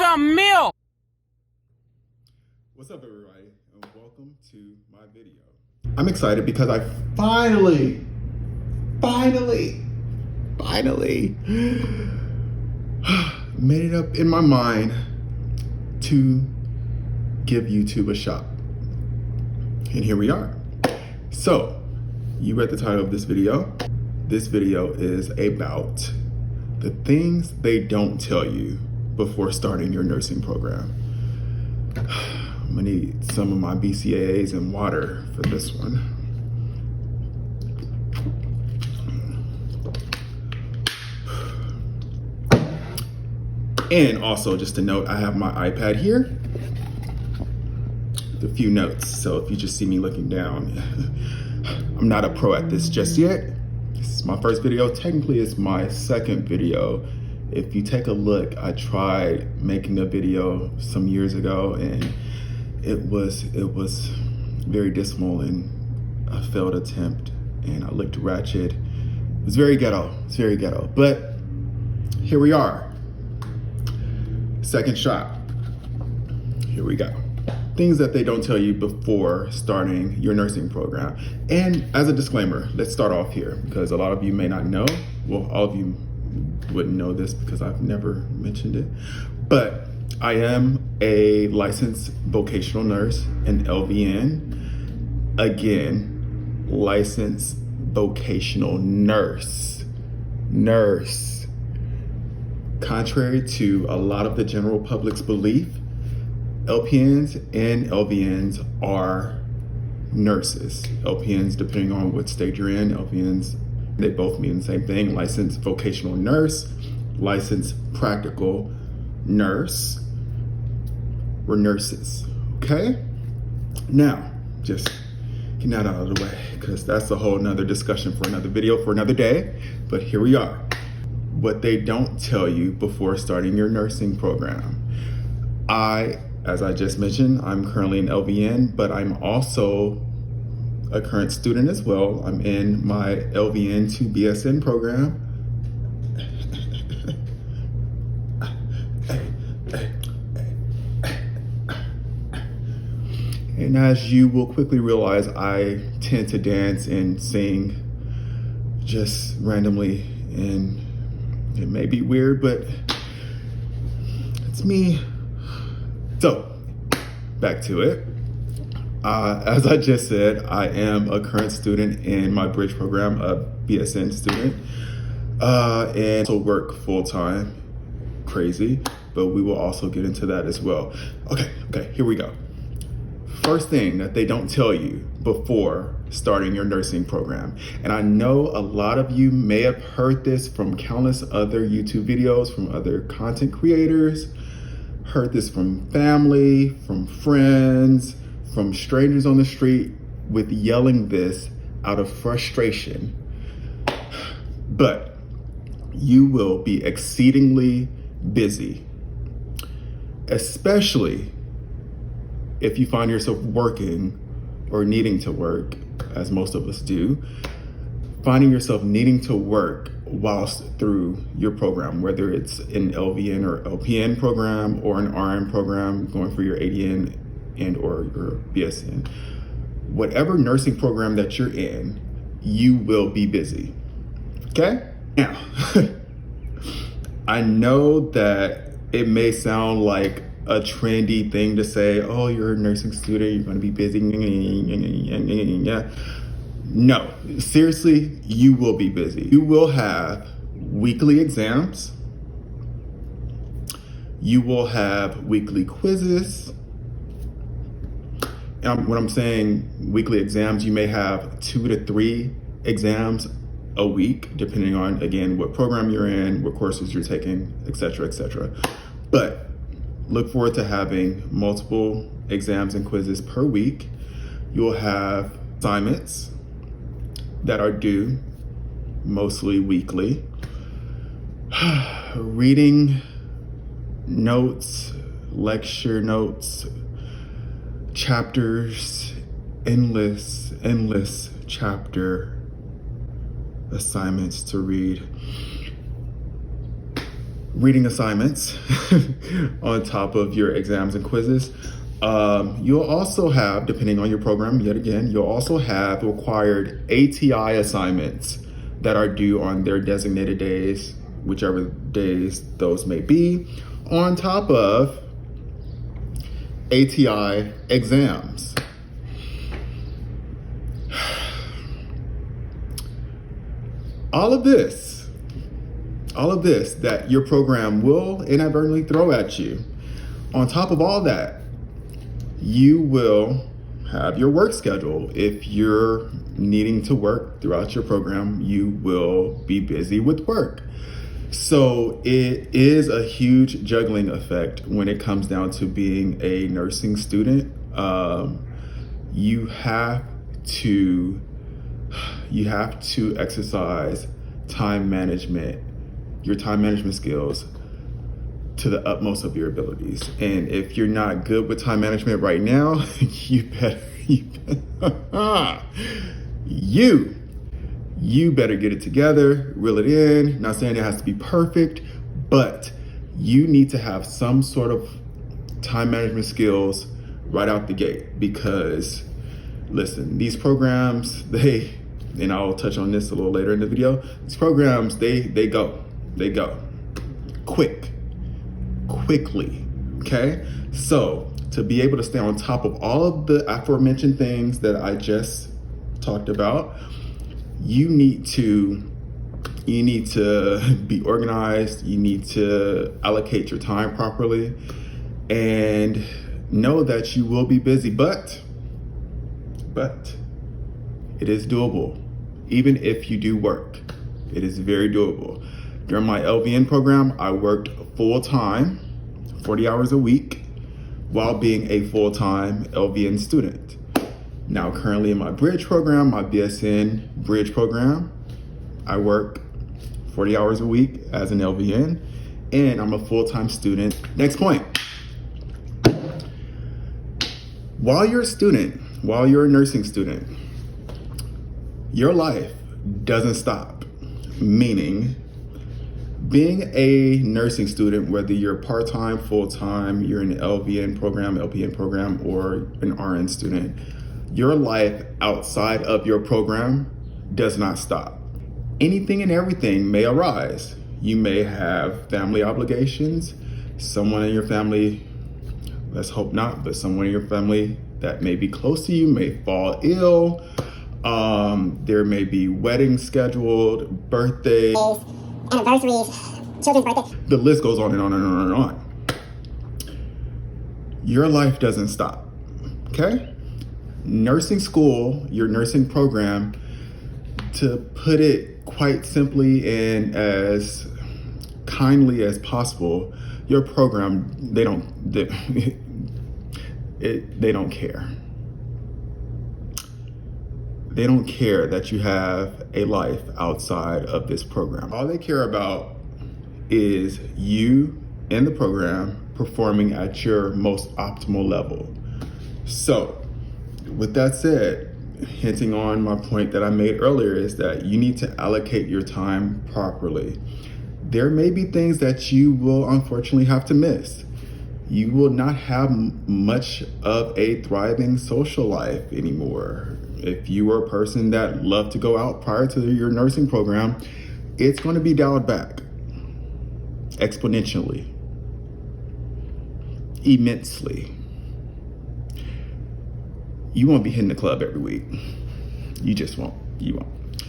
some milk. What's up, everybody, and welcome to my video. I'm excited because I finally made it up in my mind to give YouTube a shot. And here we are. So, you read the title of this video. This video is about the things they don't tell you before starting your nursing program. I'm gonna need some of my BCAAs and water for this one. And also, just a note, I have my iPad here with a few notes. So if you just see me looking down, I'm not a pro at this just yet. This is my first video. Technically, it's my second video. If you take a look, I tried making a video some years ago, and it was very dismal and a failed attempt, and I looked ratchet. It was very ghetto. It's very ghetto. But here we are. Second shot. Here we go. Things that they don't tell you before starting your nursing program. And as a disclaimer, let's start off here because a lot of you may not know. Well, all of you wouldn't know this because I've never mentioned it. But I am a licensed vocational nurse, an LVN. Again, licensed vocational nurse. Contrary to a lot of the general public's belief, LPNs and LVNs are nurses. LPNs, depending on what state you're in, LVNs, they both mean the same thing. Licensed vocational nurse, licensed practical nurse. We're nurses, okay? Now, just getting that out of the way because that's a whole nother discussion for another video for another day. But here we are. What they don't tell you before starting your nursing program. As I just mentioned, I'm currently an LVN, but I'm also a current student as well. I'm in my LVN to BSN program. And as you will quickly realize, I tend to dance and sing just randomly, and it may be weird, but it's me. So, back to it. As I just said, I am a current student in my bridge program, a BSN student, and also work full-time. Crazy, but we will also get into that as well. Okay, here we go. First thing that they don't tell you before starting your nursing program. And I know a lot of you may have heard this from countless other YouTube videos, from other content creators, heard this from family, from friends, from strangers on the street with yelling this out of frustration. But you will be exceedingly busy, especially if you find yourself working or needing to work, as most of us do, finding yourself needing to work whilst through your program, whether it's an LVN or LPN program or an RN program, going for your ADN and or your BSN. Whatever nursing program that you're in, you will be busy, okay? Now, I know that it may sound like a trendy thing to say, oh, you're a nursing student, you're gonna be busy. No, seriously, you will be busy. You will have weekly exams. You will have weekly quizzes. And when I'm saying weekly exams, you may have 2 to 3 exams a week, depending on, again, what program you're in, what courses you're taking, et cetera. But look forward to having multiple exams and quizzes per week. You'll have assignments that are due mostly weekly. Reading notes, lecture notes, chapters, endless chapter assignments to read. reading assignments on top of your exams and quizzes. You'll also have, depending on your program, yet again, you'll also have required ATI assignments that are due on their designated days, whichever days those may be, on top of ATI exams. All of this that your program will inadvertently throw at you, on top of all that, you will have your work schedule. If you're needing to work throughout your program, you will be busy with work. So it is a huge juggling effect when it comes down to being a nursing student. You have to exercise your time management skills to the utmost of your abilities. And if you're not good with time management right now, you better get it together, reel it in. Not saying it has to be perfect, but you need to have some sort of time management skills right out the gate, because listen, these programs, and I'll touch on this a little later in the video, these programs, they go quickly, okay? So to be able to stay on top of all of the aforementioned things that I just talked about, you need to be organized, you need to allocate your time properly, and know that you will be busy, but it is doable. Even if you do work, it is very doable. During my LVN program, I worked full-time, 40 hours a week, while being a full-time LVN student. Now, currently in my bridge program, my BSN bridge program, I work 40 hours a week as an LVN, and I'm a full-time student. Next point. While you're a nursing student, your life doesn't stop. Meaning, being a nursing student, whether you're part-time, full-time, you're in an LPN program, or an RN student, your life outside of your program does not stop. Anything and everything may arise. You may have family obligations. Someone in your family, let's hope not, but someone in your family that may be close to you may fall ill. There may be weddings scheduled, birthdays, anniversaries, children's birthdays. The list goes on and on and on and on. Your life doesn't stop, okay? Nursing school, your nursing program, to put it quite simply and as kindly as possible, your program, they don't care. They don't care that you have a life outside of this program. All they care about is you and the program performing at your most optimal level. So, with that said, hinting on my point that I made earlier is that you need to allocate your time properly. There may be things that you will unfortunately have to miss. You will not have much of a thriving social life anymore. If you were a person that loved to go out prior to your nursing program, it's going to be dialed back exponentially, immensely. You won't be hitting the club every week. You just won't. You won't.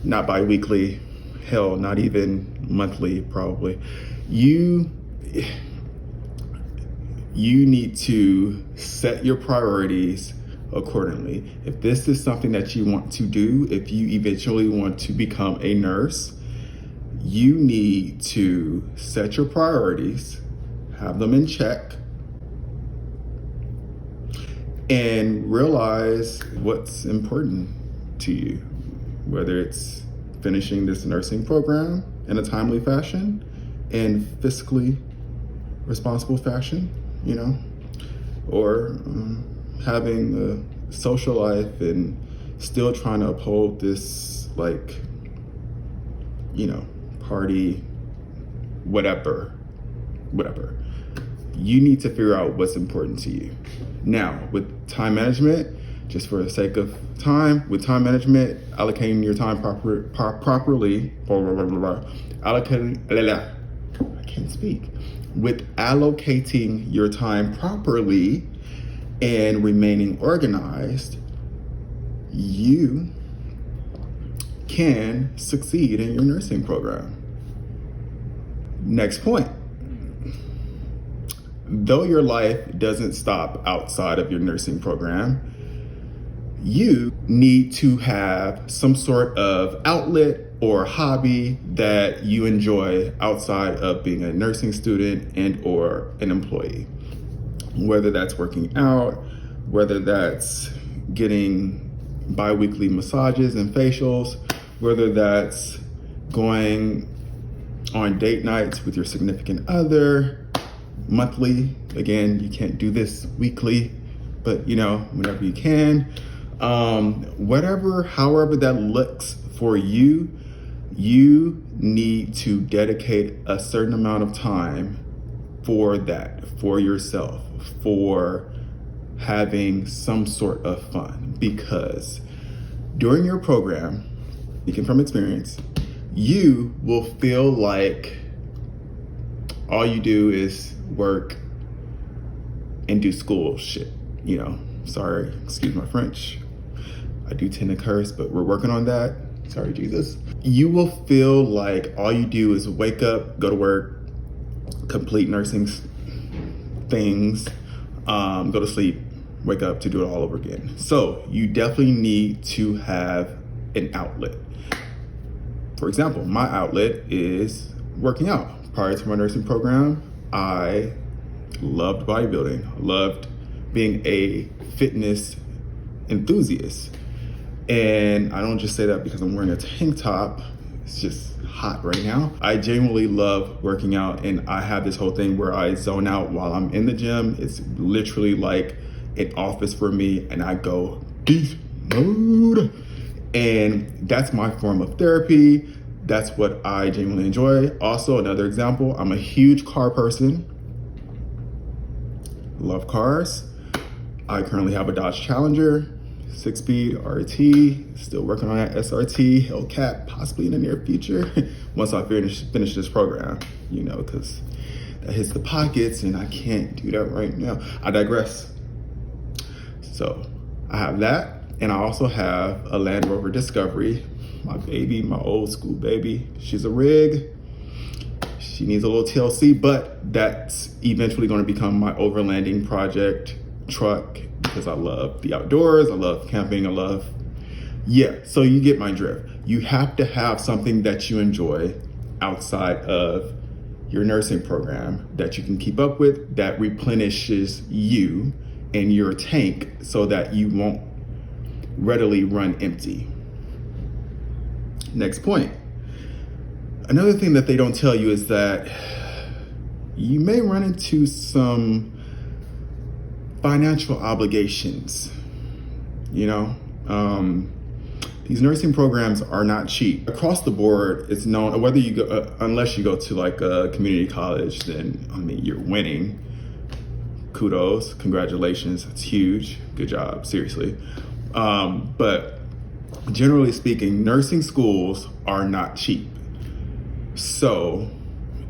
Not bi-weekly, hell, not even monthly, probably. You need to set your priorities accordingly. If this is something that you want to do, if you eventually want to become a nurse, you need to set your priorities, have them in check, and realize what's important to you, whether it's finishing this nursing program in a timely fashion and fiscally responsible fashion, or having a social life and still trying to uphold this, party whatever. You need to figure out what's important to you. Now, with time management, just for the sake of time, with time management, allocating your time properly, I can't speak. With allocating your time properly and remaining organized, you can succeed in your nursing program. Next point. Though your life doesn't stop outside of your nursing program, you need to have some sort of outlet or hobby that you enjoy outside of being a nursing student and or an employee. Whether that's working out, whether that's getting bi-weekly massages and facials, whether that's going on date nights with your significant other, monthly. Again, you can't do this weekly, but whenever you can. However that looks for you, you need to dedicate a certain amount of time for that, for yourself, for having some sort of fun. Because during your program, speaking from experience, you will feel like all you do is work and do school shit. Sorry, excuse my French. I do tend to curse, but we're working on that. Sorry, Jesus. You will feel like all you do is wake up, go to work, complete nursing things, go to sleep, wake up to do it all over again. So you definitely need to have an outlet. For example, my outlet is working out. Prior to my nursing program, I loved bodybuilding. I loved being a fitness enthusiast. And I don't just say that because I'm wearing a tank top. It's just hot right now. I genuinely love working out, and I have this whole thing where I zone out while I'm in the gym. It's literally like an office for me, and I go beast mode. And that's my form of therapy. That's what I genuinely enjoy. Also, another example, I'm a huge car person. Love cars. I currently have a Dodge Challenger, 6-speed RT, still working on that SRT, Hellcat, possibly in the near future, once I finish this program, because that hits the pockets and I can't do that right now. I digress. So I have that, and I also have a Land Rover Discovery, my baby, my old school baby. She's a rig. She needs a little TLC, but that's eventually going to become my overlanding project truck because I love the outdoors. I love camping. So you get my drift. You have to have something that you enjoy outside of your nursing program that you can keep up with, that replenishes you and your tank so that you won't readily run empty. Next point. Another thing that they don't tell you is that you may run into some financial obligations. These nursing programs are not cheap. Across the board, it's known, whether you go, unless you go to like a community college, then you're winning. Kudos, congratulations, it's huge. Good job, seriously. But generally speaking, nursing schools are not cheap. So,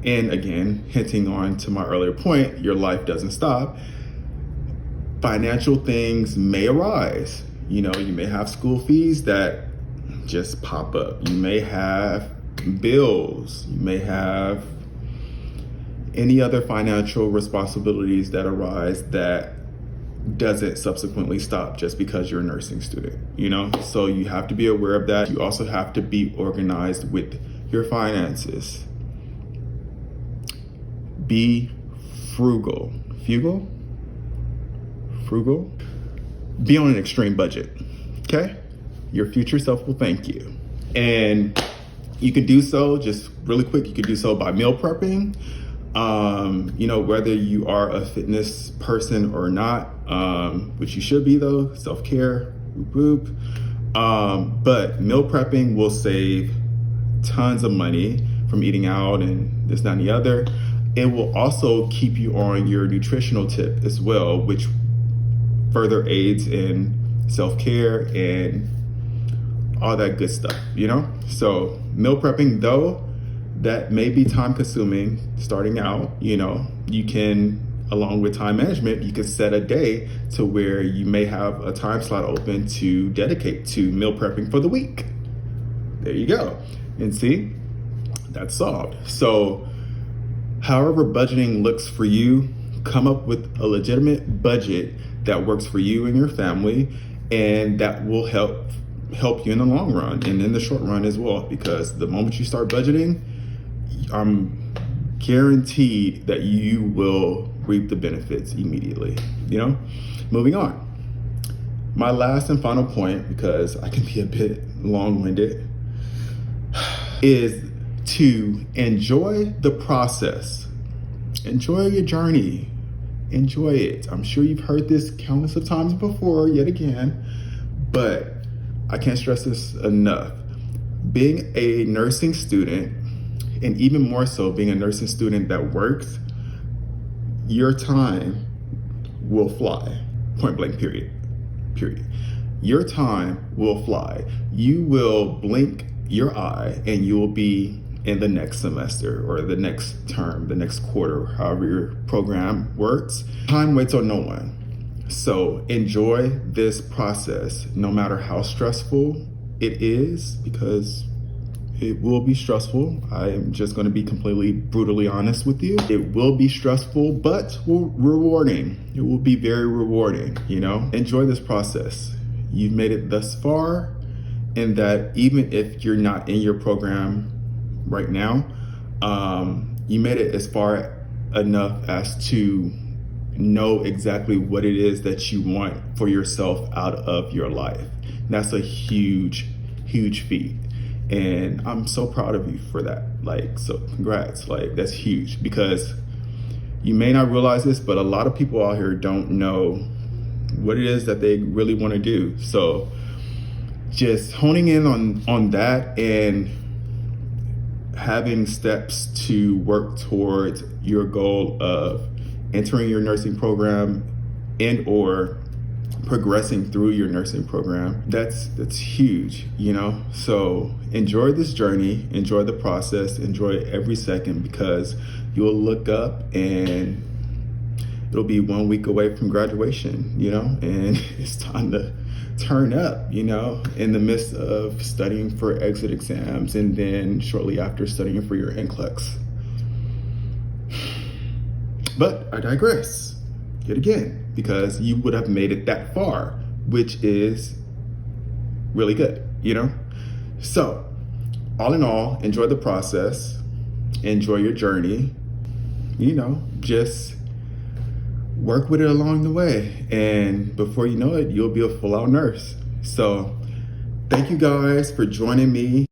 and again, hinting on to my earlier point, your life doesn't stop. Financial things may arise. You may have school fees that just pop up. You may have bills. You may have any other financial responsibilities that arise that doesn't subsequently stop just because you're a nursing student, So you have to be aware of that. You also have to be organized with your finances. Be frugal. Frugal? Be on an extreme budget, okay? Your future self will thank you. And you can do so, just really quick, you can do so by meal prepping. Whether you are a fitness person or not, which you should be though, self-care, whoop whoop. But meal prepping will save tons of money. from eating out and this, that, and the other. It will also keep you on your nutritional tip as well, which further aids in self-care and all that good stuff, you know? So meal prepping, though, that may be time consuming starting out, you know, you can, along with time management, you can set a day to where you may have a time slot open to dedicate to meal prepping for the week. There you go. And see, that's solved. So however budgeting looks for you, come up with a legitimate budget that works for you and your family, and that will help you in the long run and in the short run as well, because the moment you start budgeting, I'm guaranteed that you will reap the benefits immediately, you know? Moving on. My last and final point, because I can be a bit long-winded, is to enjoy the process. Enjoy your journey. Enjoy it. I'm sure you've heard this countless of times before, yet again, but I can't stress this enough. Being a nursing student, and even more so being a nursing student that works, your time will fly. Point blank, period. Your time will fly. You will blink your eye and you will be in the next semester or the next term, the next quarter, however your program works. Time waits on no one. So enjoy this process, no matter how stressful it is, because it will be stressful. I am just going to be completely brutally honest with you. It will be stressful, but rewarding. It will be very rewarding, you know? Enjoy this process. You've made it thus far, and that even if you're not in your program right now, you made it as far enough as to know exactly what it is that you want for yourself out of your life. And that's a huge, huge feat. And I'm so proud of you for that. Like, so congrats, like that's huge, because you may not realize this, but a lot of people out here don't know what it is that they really want to do. So just honing in on that and having steps to work towards your goal of entering your nursing program and or progressing through your nursing program, that's huge, you know? So enjoy this journey, enjoy the process, enjoy every second, because you'll look up and it'll be 1 week away from graduation, you know? And it's time to turn up, you know, in the midst of studying for exit exams and then shortly after studying for your NCLEX. But I digress yet again, because you would have made it that far, which is really good, you know? So all in all, enjoy the process, enjoy your journey, you know, just work with it along the way. And before you know it, you'll be a full-out nurse. So thank you guys for joining me.